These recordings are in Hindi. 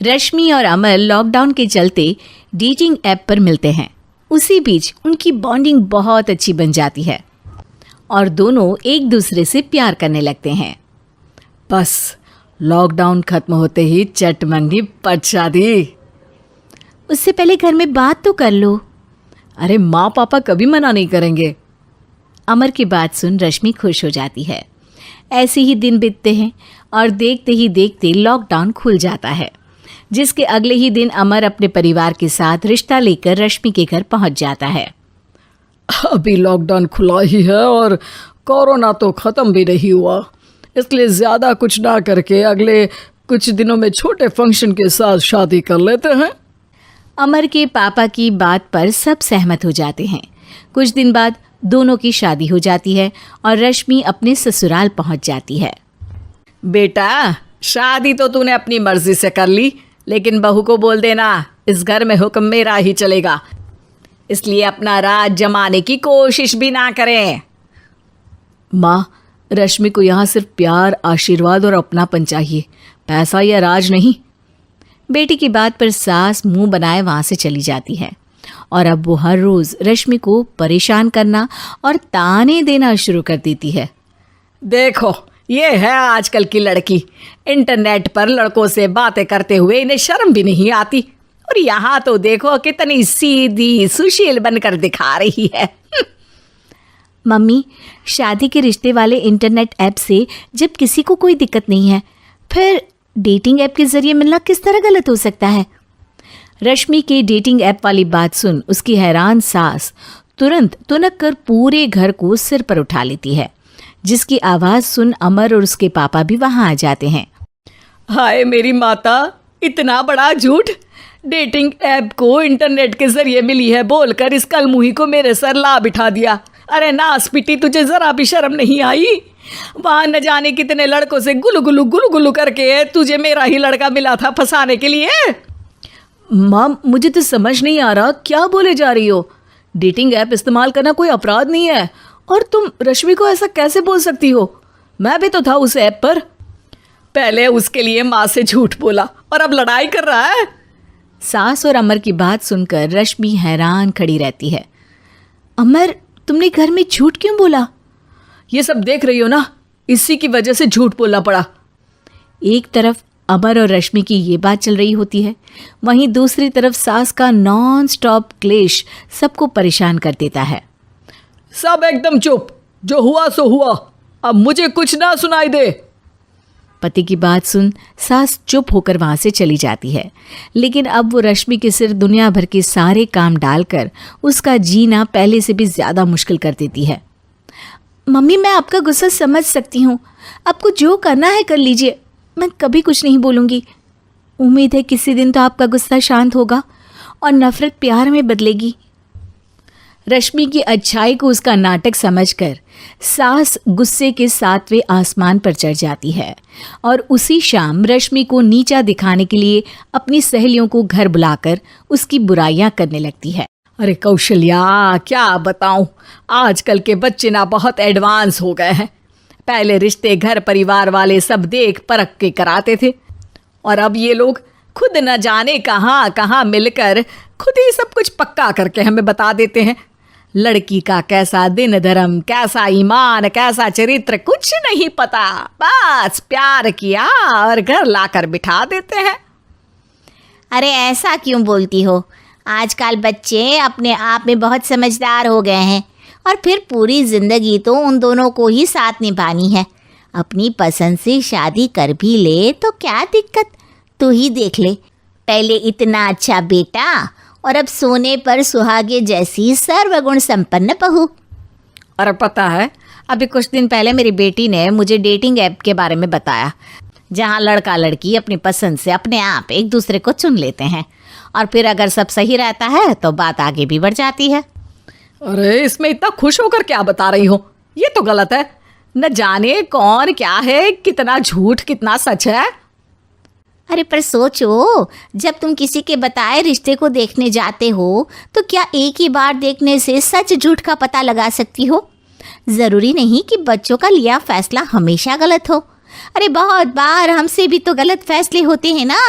रश्मि और अमर लॉकडाउन के चलते डेटिंग ऐप पर मिलते हैं। उसी बीच उनकी बॉन्डिंग बहुत अच्छी बन जाती है और दोनों एक दूसरे से प्यार करने लगते हैं। बस लॉकडाउन खत्म होते ही चट मंगी पट शादी। उससे पहले घर में बात तो कर लो। अरे माँ पापा कभी मना नहीं करेंगे। अमर की बात सुन रश्मि खुश हो जाती है। ऐसे ही दिन बीतते हैं और देखते ही देखते लॉकडाउन खुल जाता है, जिसके अगले ही दिन अमर अपने परिवार के साथ रिश्ता लेकर रश्मि के घर पहुंच जाता है। अभी लॉकडाउन खुला ही है और कोरोना तो ख़त्म भी नहीं हुआ, इसलिए ज़्यादा कुछ ना करके अगले कुछ दिनों में छोटे फंक्शन के साथ शादी कर लेते हैं। अमर के पापा की बात पर सब सहमत हो जाते हैं। कुछ दिन बाद दोनों की शादी हो जाती है और रश्मि अपने ससुराल पहुंच जाती है। बेटा, शादी तो तूने अपनी मर्जी से कर ली, लेकिन बहू को बोल देना इस घर में हुक्म मेरा ही चलेगा, इसलिए अपना राज जमाने की कोशिश भी ना करें। माँ, रश्मि को यहाँ सिर्फ प्यार, आशीर्वाद और अपनापन चाहिए, पैसा या राज नहीं। बेटी की बात पर सास मुंह बनाए वहाँ से चली जाती है और अब वो हर रोज़ रश्मि को परेशान करना और ताने देना शुरू कर देती है। देखो, ये है आजकल की लड़की, इंटरनेट पर लड़कों से बातें करते हुए इन्हें शर्म भी नहीं आती, और यहाँ तो देखो कितनी सीधी सुशील बनकर दिखा रही है। मम्मी, शादी के रिश्ते वाले इंटरनेट ऐप से जब किसी को कोई दिक्कत नहीं है, फिर डेटिंग ऐप के जरिए मिलना किस तरह गलत हो सकता है? रश्मि के डेटिंग ऐप वाली बात सुन उसकी हैरान सास तुरंत तुनक कर पूरे घर को सिर पर उठा लेती है, जिसकी आवाज़ सुन अमर और उसके पापा भी वहाँ आ जाते हैं। हाय मेरी माता, इतना बड़ा झूठ! डेटिंग ऐप को इंटरनेट के जरिए मिली है बोलकर इस कलमुही को मेरे सर ला बिठा दिया। अरे नास पिटी, तुझे जरा भी शर्म नहीं आई? वहाँ न जाने कितने लड़कों से गुलू गुलू करके तुझे मेरा ही लड़का मिला था फंसाने के लिए। माँ, मुझे तो समझ नहीं आ रहा क्या बोले जा रही हो। डेटिंग ऐप इस्तेमाल करना कोई अपराध नहीं है, और तुम रश्मि को ऐसा कैसे बोल सकती हो? मैं भी तो था उस ऐप पर। पहले उसके लिए माँ से झूठ बोला और अब लड़ाई कर रहा है। सास और अमर की बात सुनकर रश्मि हैरान खड़ी रहती है। अमर, तुमने घर में झूठ क्यों बोला? ये सब देख रही हो ना, इसी की वजह से झूठ बोलना पड़ा। एक तरफ अमर और रश्मि की ये बात चल रही होती है, वहीं दूसरी तरफ सास का नॉन स्टॉप क्लेश सबको परेशान कर देता है। सब एकदम चुप, जो हुआ सो हुआ, अब मुझे कुछ ना सुनाई दे। पति की बात सुन सास चुप होकर वहाँ से चली जाती है, लेकिन अब वो रश्मि के सिर दुनिया भर के सारे काम डालकर उसका जीना पहले से भी ज़्यादा मुश्किल कर देती है। मम्मी, मैं आपका गुस्सा समझ सकती हूँ, आपको जो करना है कर लीजिए, मैं कभी कुछ नहीं बोलूँगी। उम्मीद है किसी दिन तो आपका गुस्सा शांत होगा और नफ़रत प्यार में बदलेगी। रश्मि की अच्छाई को उसका नाटक समझकर सास गुस्से के 7वें आसमान पर चढ़ जाती है और उसी शाम रश्मि को नीचा दिखाने के लिए अपनी सहेलियों को घर बुलाकर उसकी बुराइयां करने लगती है। अरे कौशल्या, क्या बताऊं, आजकल के बच्चे ना बहुत एडवांस हो गए हैं। पहले रिश्ते घर परिवार वाले सब देख परख के कराते थे, और अब ये लोग खुद न जाने कहाँ कहाँ मिलकर खुद ही सब कुछ पक्का करके हमें बता देते हैं। लड़की का कैसा दिन धर्म, कैसा ईमान, कैसा चरित्र कुछ नहीं पता, बस प्यार किया और घर लाकर बिठा देते हैं। अरे ऐसा क्यों बोलती हो? आजकल बच्चे अपने आप में बहुत समझदार हो गए हैं, और फिर पूरी ज़िंदगी तो उन दोनों को ही साथ निभानी है। अपनी पसंद से शादी कर भी ले तो क्या दिक्कत, तू ही देख ले, पहले इतना अच्छा बेटा और अब सोने पर सुहागे जैसी सर्वगुण संपन्न बहू। और पता है, अभी कुछ दिन पहले मेरी बेटी ने मुझे डेटिंग ऐप के बारे में बताया, जहाँ लड़का लड़की अपनी पसंद से अपने आप एक दूसरे को चुन लेते हैं, और फिर अगर सब सही रहता है तो बात आगे भी बढ़ जाती है। अरे इसमें इतना खुश होकर क्या बता रही हो? ये तो गलत है। न जाने कौन क्या है, कितना झूठ कितना सच है। अरे पर सोचो, जब तुम किसी के बताए रिश्ते को देखने जाते हो तो क्या एक ही बार देखने से सच झूठ का पता लगा सकती हो? ज़रूरी नहीं कि बच्चों का लिया फैसला हमेशा गलत हो। अरे बहुत बार हमसे भी तो गलत फैसले होते हैं ना।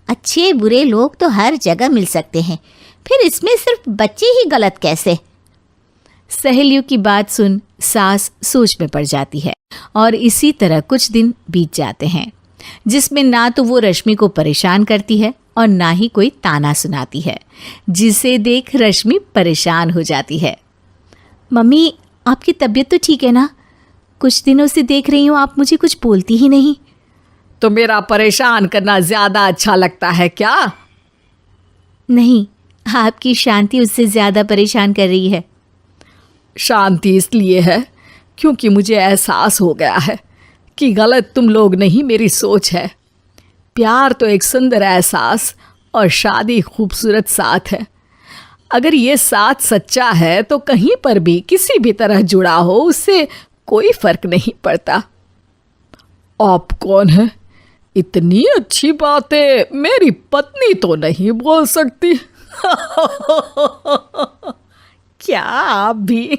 अच्छे बुरे लोग तो हर जगह मिल सकते हैं, फिर इसमें सिर्फ बच्चे ही गलत कैसे? सहेलियों की बात सुन सास सोच में पड़ जाती है और इसी तरह कुछ दिन बीत जाते हैं जिसमें ना तो वो रश्मि को परेशान करती है और ना ही कोई ताना सुनाती है, जिसे देख रश्मि परेशान हो जाती है। मम्मी, आपकी तबीयत तो ठीक है ना? कुछ दिनों से देख रही हूँ आप मुझे कुछ बोलती ही नहीं। तो मेरा परेशान करना ज्यादा अच्छा लगता है क्या? नहीं, आपकी शांति उससे ज्यादा परेशान कर रही है। शांति इसलिए है क्योंकि मुझे एहसास हो गया है कि गलत तुम लोग नहीं, मेरी सोच है। प्यार तो एक सुंदर एहसास और शादी खूबसूरत साथ है। अगर ये साथ सच्चा है तो कहीं पर भी किसी भी तरह जुड़ा हो उससे कोई फर्क नहीं पड़ता। आप कौन है? इतनी अच्छी बातें मेरी पत्नी तो नहीं बोल सकती। क्या आप भी?